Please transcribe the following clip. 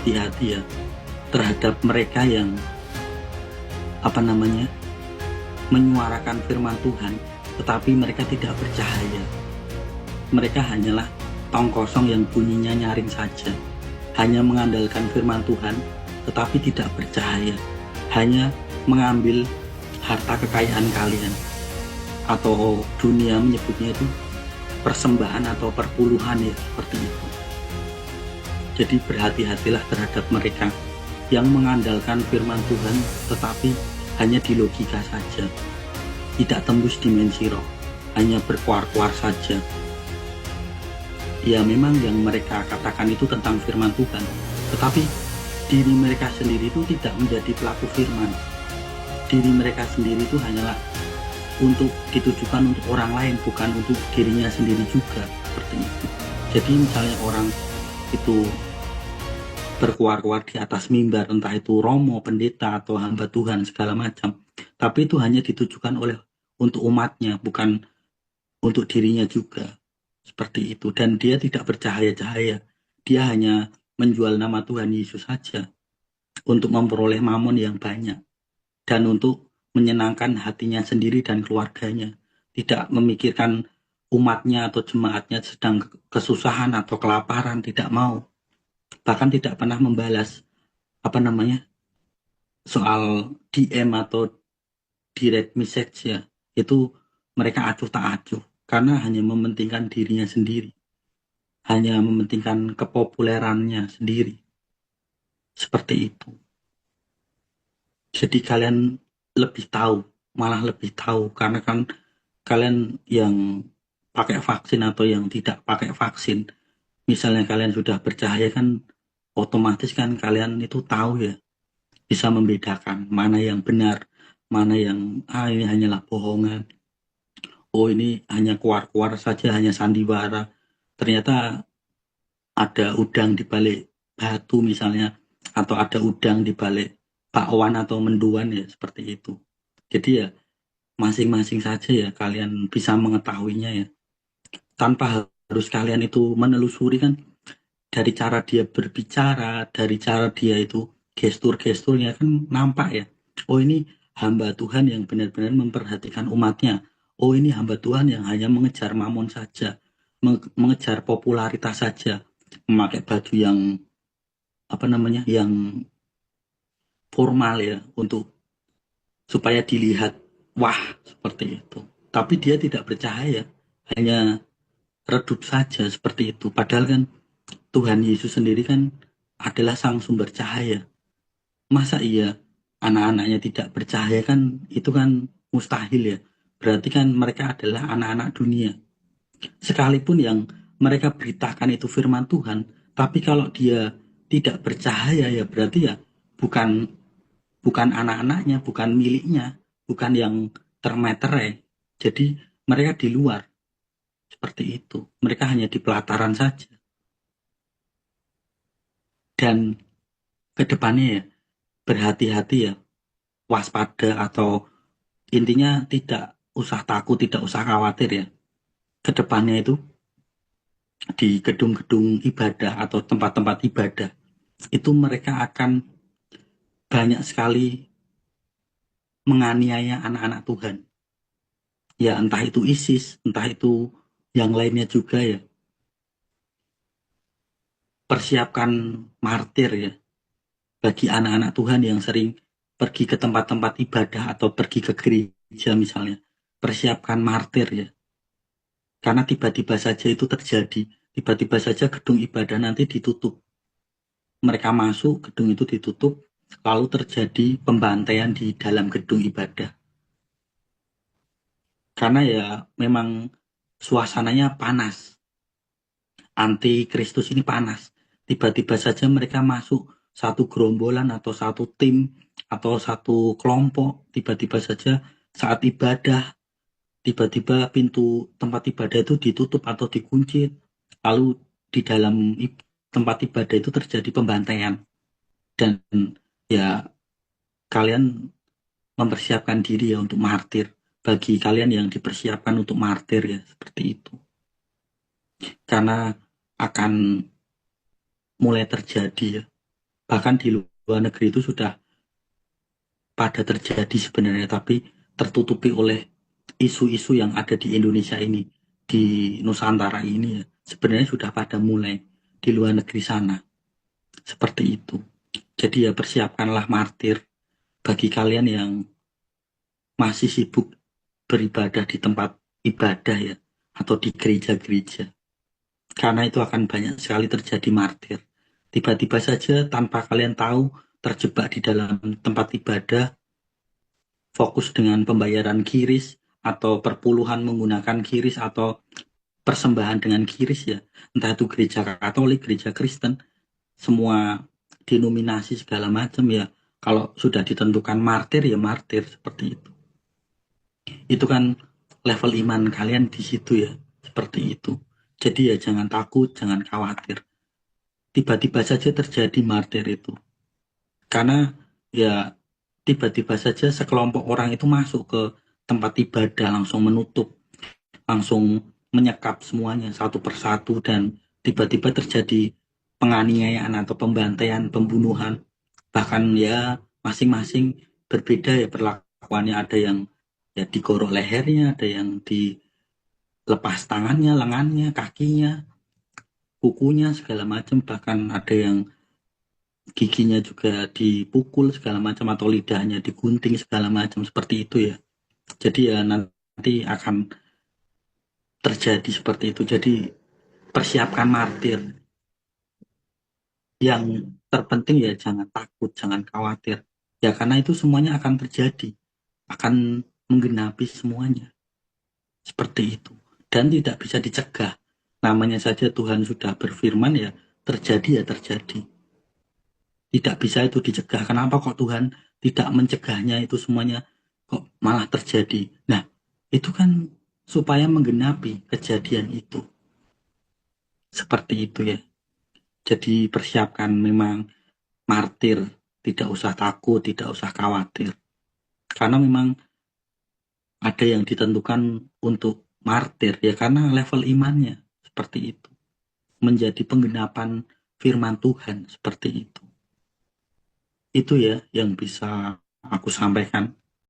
hati-hati ya terhadap mereka yang menyuarakan firman Tuhan, tetapi mereka tidak bercahaya. Mereka hanyalah tong kosong yang bunyinya nyaring saja, hanya mengandalkan firman Tuhan, tetapi tidak bercahaya, hanya mengambil harta kekayaan kalian, atau dunia menyebutnya itu persembahan atau perpuluhan ya, seperti itu. Jadi berhati-hatilah terhadap mereka yang mengandalkan firman Tuhan tetapi hanya di logika saja, tidak tembus dimensi roh, hanya berkuar-kuar saja. Ya memang yang mereka katakan itu tentang firman Tuhan, tetapi diri mereka sendiri itu tidak menjadi pelaku firman. Diri mereka sendiri itu hanyalah untuk ditujukan untuk orang lain, bukan untuk dirinya sendiri juga, seperti itu. Jadi misalnya orang itu berkuar-kuar di atas mimbar, entah itu romo, pendeta, atau hamba Tuhan segala macam, tapi itu hanya ditujukan untuk umatnya, bukan untuk dirinya juga, seperti itu. Dan dia tidak bercahaya-cahaya, dia hanya menjual nama Tuhan Yesus saja untuk memperoleh mamon yang banyak dan untuk menyenangkan hatinya sendiri dan keluarganya, tidak memikirkan umatnya atau jemaatnya sedang kesusahan atau kelaparan, tidak mau, bahkan tidak pernah membalas soal DM atau direct message ya. Itu mereka acuh tak acuh karena hanya mementingkan dirinya sendiri, hanya mementingkan kepopulerannya sendiri, seperti itu. Jadi kalian malah lebih tahu, karena kan kalian yang pakai vaksin atau yang tidak pakai vaksin, misalnya kalian sudah bercahaya kan, otomatis kan kalian itu tahu ya, bisa membedakan mana yang benar, mana yang ini hanyalah bohongan, oh ini hanya kuar-kuar saja, hanya sandiwara, ternyata ada udang di balik batu misalnya, atau ada udang di balik bakwan atau menduan ya, seperti itu. Jadi ya masing-masing saja ya kalian bisa mengetahuinya ya, tanpa harus kalian itu menelusuri kan, dari cara dia berbicara, dari cara dia itu gestur-gesturnya kan nampak ya. Oh ini hamba Tuhan yang benar-benar memperhatikan umatnya. Oh ini hamba Tuhan yang hanya mengejar mamon saja, mengejar popularitas saja, memakai baju yang yang formal ya, untuk supaya dilihat wah, seperti itu. Tapi dia tidak bercahaya, hanya redup saja seperti itu. Padahal kan Tuhan Yesus sendiri kan adalah sang sumber cahaya. Masa iya anak-anaknya tidak bercahaya? Kan itu kan mustahil ya. Berarti kan mereka adalah anak-anak dunia. Sekalipun yang mereka beritakan itu firman Tuhan, tapi kalau dia tidak bercahaya ya berarti ya bukan bukan anak-anaknya, bukan miliknya, bukan yang termeterai. Jadi mereka di luar, seperti itu. Mereka hanya di pelataran saja. Dan kedepannya ya berhati-hati ya, waspada, atau intinya tidak usah takut, tidak usah khawatir ya. Kedepannya itu di gedung-gedung ibadah atau tempat-tempat ibadah itu mereka akan banyak sekali menganiaya anak-anak Tuhan. Ya entah itu ISIS, entah itu yang lainnya juga ya. Persiapkan martir ya bagi anak-anak Tuhan yang sering pergi ke tempat-tempat ibadah atau pergi ke gereja misalnya. Persiapkan martir ya. Karena tiba-tiba saja itu terjadi. Tiba-tiba saja gedung ibadah nanti ditutup. Mereka masuk, gedung itu ditutup, lalu terjadi pembantaian di dalam gedung ibadah. Karena ya memang suasananya panas. Anti Kristus ini panas. Tiba-tiba saja mereka masuk satu gerombolan atau satu tim atau satu kelompok. Tiba-tiba saja saat ibadah, tiba-tiba pintu tempat ibadah itu ditutup atau dikunci. Lalu di dalam tempat ibadah itu terjadi pembantaian. Dan ya kalian mempersiapkan diri ya untuk martir. Bagi kalian yang dipersiapkan untuk martir ya, seperti itu. Karena akan mulai terjadi ya Bahkan di luar negeri itu sudah pada terjadi sebenarnya, tapi tertutupi oleh isu-isu yang ada di Indonesia ini, di Nusantara ini ya. Sebenarnya sudah pada mulai di luar negeri sana. Seperti itu. Jadi ya persiapkanlah martir bagi kalian yang masih sibuk beribadah di tempat ibadah ya, atau di gereja-gereja. Karena itu akan banyak sekali terjadi martir. Tiba-tiba saja tanpa kalian tahu terjebak di dalam tempat ibadah, fokus dengan pembayaran kiris atau perpuluhan menggunakan kiris atau persembahan dengan kiris ya. Entah itu gereja Katolik, gereja Kristen, semua denominasi segala macam ya. Kalau sudah ditentukan martir ya martir seperti itu. Itu kan level iman kalian di situ ya, seperti itu. Jadi ya jangan takut, jangan khawatir. Tiba-tiba saja terjadi martir itu. Karena ya tiba-tiba saja sekelompok orang itu masuk ke tempat ibadah, langsung menutup, langsung menyekap semuanya satu persatu, dan tiba-tiba terjadi penganiayaan atau pembantaian, pembunuhan. Bahkan ya masing-masing berbeda ya perlakuannya, ada yang ya digorok lehernya, ada yang dilepas tangannya, lengannya, kakinya, kukunya segala macam, bahkan ada yang giginya juga dipukul segala macam atau lidahnya digunting segala macam seperti itu ya. Jadi ya nanti akan terjadi seperti itu. Jadi persiapkan martir. Yang terpenting ya jangan takut, jangan khawatir. Ya karena itu semuanya akan terjadi, akan menggenapi semuanya. Seperti itu. Dan tidak bisa dicegah. Namanya saja Tuhan sudah berfirman ya, terjadi ya terjadi. Tidak bisa itu dicegah. Kenapa kok Tuhan tidak mencegahnya itu semuanya kok malah terjadi? Nah, itu kan supaya menggenapi kejadian itu. Seperti itu ya. Jadi persiapkan memang martir, tidak usah takut, tidak usah khawatir. Karena memang ada yang ditentukan untuk martir ya karena level imannya seperti itu. Menjadi penggenapan firman Tuhan seperti itu. Itu ya yang bisa aku sampaikan.